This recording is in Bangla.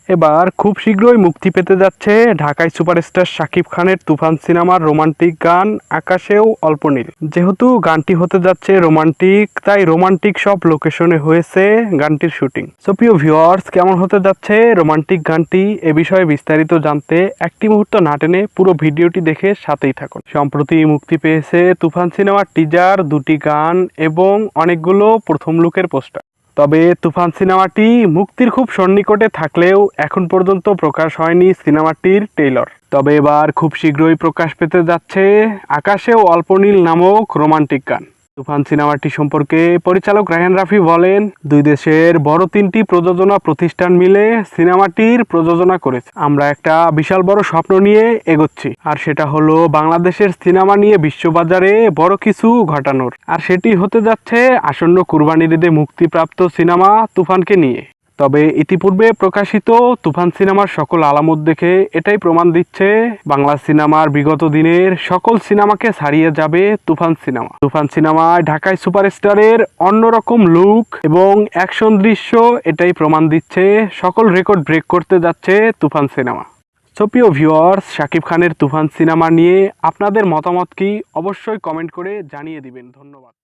এবার খুব শীঘ্রই মুক্তি পেতে যাচ্ছে ঢাকাই সুপারস্টার শাকিব খানের তুফান সিনেমার রোমান্টিক গান আকাশেও অল্প নীল। যেহেতু গানটি হতে যাচ্ছে রোমান্টিক, তাই রোমান্টিক সব লোকেশনে হয়েছে গানটির শুটিং। সো প্রিয় ভিউয়ার্স, কেমন হতে যাচ্ছে রোমান্টিক গানটি এ বিষয়ে বিস্তারিত জানতে একটি মুহূর্ত না টেনে পুরো ভিডিওটি দেখে সাথেই থাকুন। সম্প্রতি মুক্তি পেয়েছে তুফান সিনেমার টিজার, দুটি গান এবং অনেকগুলো প্রথম লুকের পোস্টার। তবে তুফান সিনেমাটি মুক্তির খুব সন্নিকটে থাকলেও এখন পর্যন্ত প্রকাশ হয়নি সিনেমাটির ট্রেইলার। তবে এবার খুব শীঘ্রই প্রকাশ পেতে যাচ্ছে আকাশেও অল্প নীল নামক রোমান্টিক গান। তুফান সিনেমাটি সম্পর্কে পরিচালক রায়হান রাফি বলেন, দুই দেশের বড় তিনটি প্রযোজনা প্রতিষ্ঠান মিলে সিনেমাটির প্রযোজনা করেছে। আমরা একটা বিশাল বড় স্বপ্ন নিয়ে এগোচ্ছি, আর সেটা হলো বাংলাদেশের সিনেমা নিয়ে বিশ্ববাজারে বড় কিছু ঘটানোর। আর সেটি হতে যাচ্ছে আসন্ন কুরবানির ঈদে মুক্তিপ্রাপ্ত সিনেমা তুফানকে নিয়ে। তবে ইতিপূর্বে প্রকাশিত তুফান সিনেমার সকল আলামত দেখে এটাই প্রমাণ দিচ্ছে বাংলা সিনেমার বিগত দিনের সকল সিনেমাকে ছাড়িয়ে যাবে তুফান সিনেমা। তুফান সিনেমায় ঢাকাই সুপারস্টারের অন্যরকম লুক এবং অ্যাকশন দৃশ্য এটাই প্রমাণ দিচ্ছে সকল রেকর্ড ব্রেক করতে যাচ্ছে তুফান সিনেমা। সো প্রিয় ভিউয়ার্স, শাকিব খানের তুফান সিনেমা নিয়ে আপনাদের মতামত কি অবশ্যই কমেন্ট করে জানিয়ে দিবেন। ধন্যবাদ।